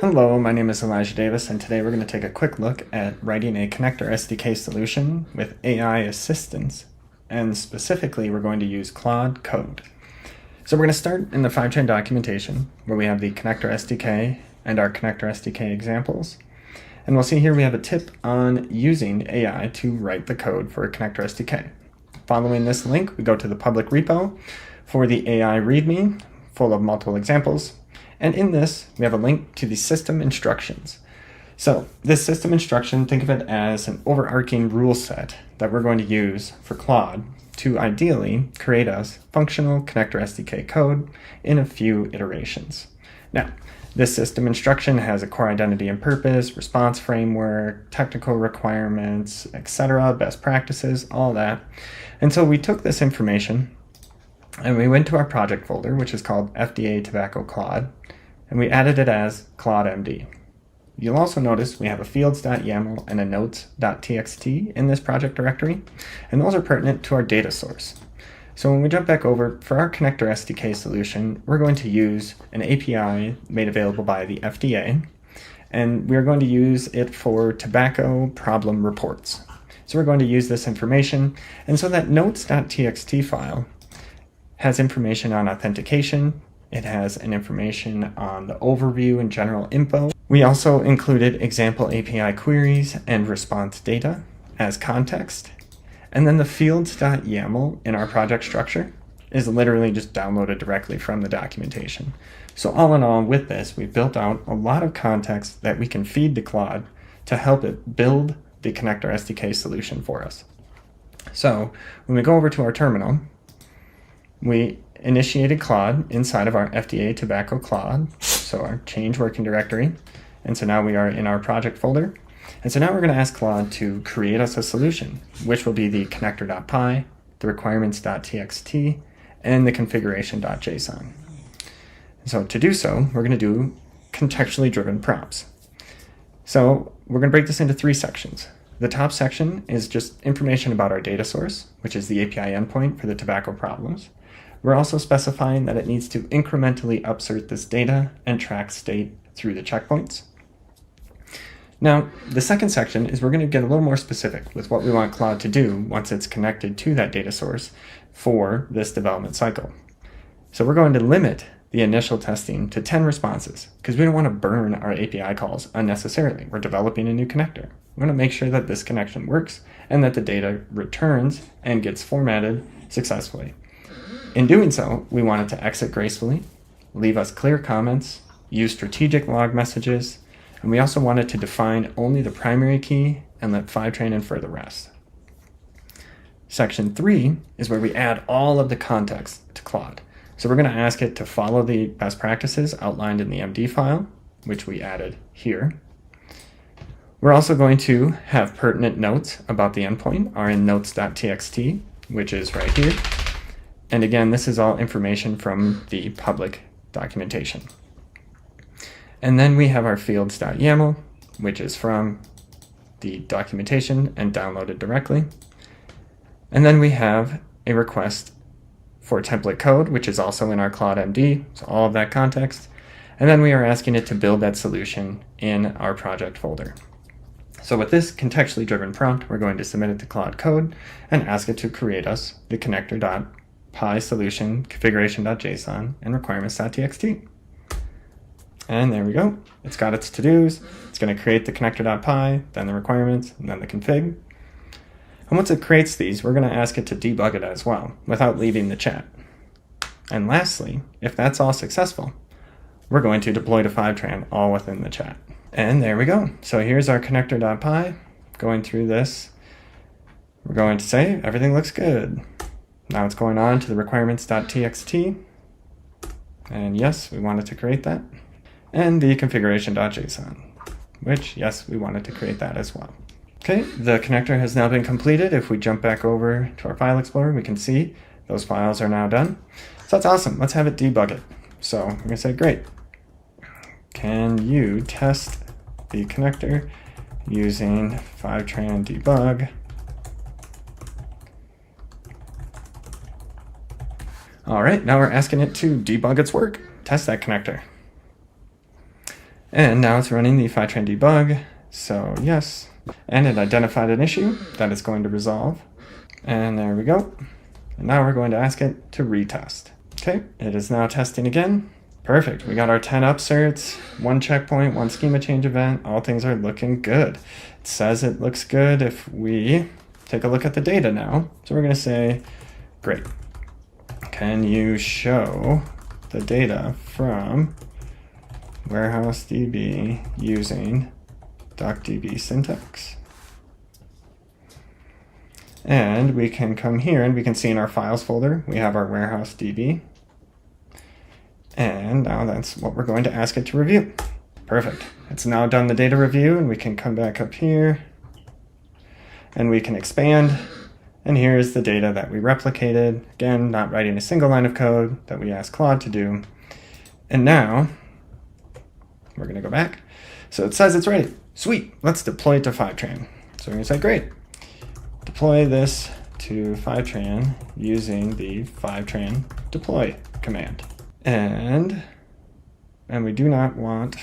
Hello, my name is Elijah Davis, and today we're going to take a quick look at writing a connector SDK solution with AI assistance, and specifically we're going to use Claude Code. So we're going to start in the Fivetran documentation where we have the connector SDK and our connector SDK examples. And we'll see here we have a tip on using AI to write the code for a connector SDK. Following this link, we go to the public repo for the AI README, full of multiple examples. And in this, we have a link to the system instructions. So this system instruction, think of it as an overarching rule set that we're going to use for Claude to ideally create us functional connector SDK code in a few iterations. Now, this system instruction has a core identity and purpose, response framework, technical requirements, etc., best practices, all that. And so we took this information and we went to our project folder, which is called FDA Tobacco Claude, and we added it as Claude MD. You'll also notice we have a fields.yaml and a notes.txt in this project directory, and those are pertinent to our data source. So when we jump back over, for our connector SDK solution, we're going to use an API made available by the FDA, and we're going to use it for tobacco problem reports. So we're going to use this information, and so that notes.txt file has information on authentication. It has an information on the overview and general info. We also included example API queries and response data as context. And then the fields.yaml in our project structure is literally just downloaded directly from the documentation. So all in all, with this, we've built out a lot of context that we can feed to Claude to help it build the connector SDK solution for us. So when we go over to our terminal, we initiated Claude inside of our FDA Tobacco Claude, so our change working directory. And so now we are in our project folder. And so now we're going to ask Claude to create us a solution, which will be the connector.py, the requirements.txt, and the configuration.json. So to do so, we're going to do contextually driven prompts. So we're going to break this into three sections. The top section is just information about our data source, which is the API endpoint for the tobacco problems. We're also specifying that it needs to incrementally upsert this data and track state through the checkpoints. Now, the second section is we're going to get a little more specific with what we want Claude to do once it's connected to that data source for this development cycle. So we're going to limit the initial testing to 10 responses because we don't want to burn our API calls unnecessarily. We're developing a new connector. We want to make sure that this connection works and that the data returns and gets formatted successfully. In doing so, we want it to exit gracefully, leave us clear comments, use strategic log messages, and we also want it to define only the primary key and let Fivetran infer the rest. Section 3 is where we add all of the context to Claude. So we're going to ask it to follow the best practices outlined in the MD file, which we added here. We're also going to have pertinent notes about the endpoint are in notes.txt, which is right here. And again, this is all information from the public documentation. And then we have our fields.yaml, which is from the documentation and downloaded directly. And then we have a request for template code, which is also in our Claude MD, so all of that context. And then we are asking it to build that solution in our project folder. So with this contextually driven prompt, we're going to submit it to Claude Code and ask it to create us the connector.py solution, configuration.json, and requirements.txt. And there we go. It's got its to-dos. It's going to create the connector.py, then the requirements, and then the config. And once it creates these, we're going to ask it to debug it as well, without leaving the chat. And lastly, if that's all successful, we're going to deploy to Fivetran all within the chat. And there we go. So here's our connector.py. Going through this, we're going to say everything looks good. Now it's going on to the requirements.txt. And yes, we wanted to create that. And the configuration.json, which, yes, we wanted to create that as well. Okay, the connector has now been completed. If we jump back over to our file explorer, we can see those files are now done. So that's awesome. Let's have it debug it. So I'm going to say, great. Can you test the connector using Fivetran debug? All right, now we're asking it to debug its work, test that connector. And now it's running the Fivetran debug. So yes, and it identified an issue that it's going to resolve. And there we go. And now we're going to ask it to retest. Okay, it is now testing again. Perfect, we got our 10 upserts, 1 checkpoint, 1 schema change event. All things are looking good. It says it looks good if we take a look at the data now. So we're gonna say, great. Can you show the data from warehouse DB using docdb syntax? And we can come here and we can see in our files folder, we have our warehouse DB. And now that's what we're going to ask it to review. Perfect. It's now done the data review, and we can come back up here and we can expand. And here's the data that we replicated. Again, not writing a single line of code that we asked Claude to do. And now we're going to go back. So it says it's ready. Sweet. Let's deploy it to Fivetran. So we're going to say, great. Deploy this to Fivetran using the Fivetran deploy command. And we do not want,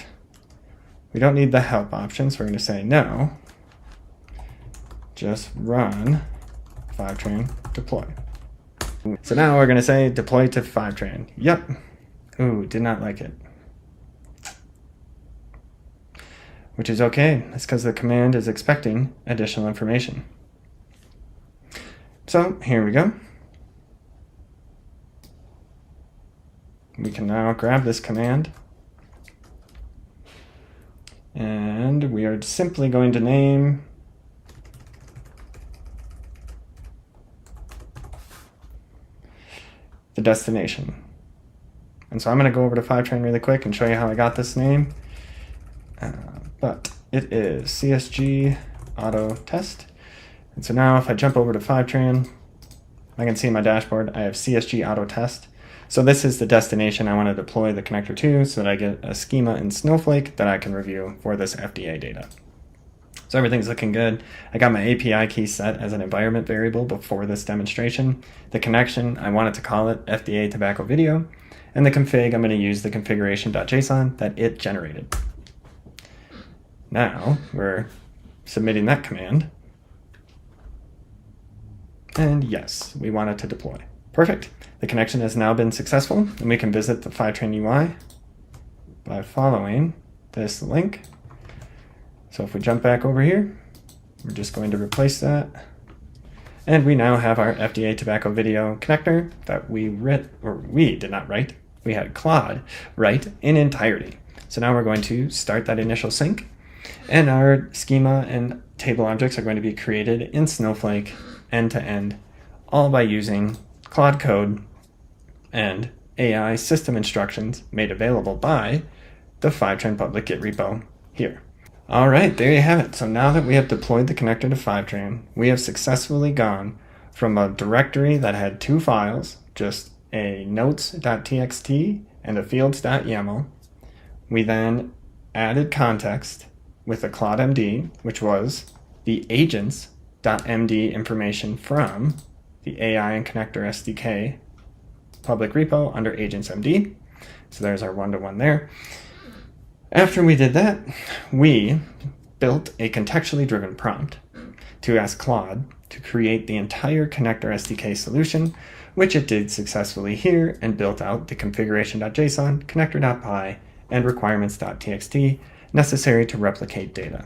we don't need the help option, so we're going to say no. Just run Fivetran deploy. So now we're going to say deploy to Fivetran. Yep. Ooh, did not like it. Which is okay. That's because the command is expecting additional information. So here we go. We can now grab this command and we are simply going to name the destination. And so I'm going to go over to Fivetran really quick and show you how I got this name. But it is CSG auto test. And so now if I jump over to Fivetran, I can see in my dashboard I have CSG auto test. So this is the destination I want to deploy the connector to so that I get a schema in Snowflake that I can review for this FDA data. So everything's looking good. I got my API key set as an environment variable before this demonstration. The connection, I wanted to call it FDA tobacco video. And the config, I'm going to use the configuration.json that it generated. Now we're submitting that command. And yes, we want it to deploy. Perfect. The connection has now been successful, and we can visit the Fivetran UI by following this link. So if we jump back over here, we're just going to replace that. And we now have our FDA tobacco video connector that we did not write. We had Claude write in entirety. So now we're going to start that initial sync, and our schema and table objects are going to be created in Snowflake end to end, all by using Claude code and AI system instructions made available by the Fivetran public Git repo here. All right, there you have it. So now that we have deployed the connector to Fivetran, we have successfully gone from a directory that had 2 files, just a notes.txt and a fields.yaml. We then added context with a Claude MD, which was the agents.md information from the AI and connector SDK public repo under agentsmd. So there's our one-to-one there. After we did that, we built a contextually driven prompt to ask Claude to create the entire connector SDK solution, which it did successfully here and built out the configuration.json, connector.py, and requirements.txt necessary to replicate data.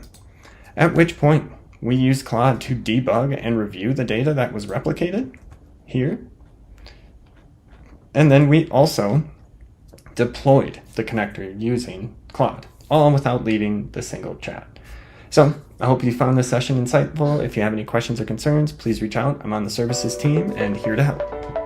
At which point, we used Claude to debug and review the data that was replicated here. And then we also deployed the connector using Claude, all without leaving the single chat. So I hope you found this session insightful. If you have any questions or concerns, please reach out. I'm on the services team and here to help.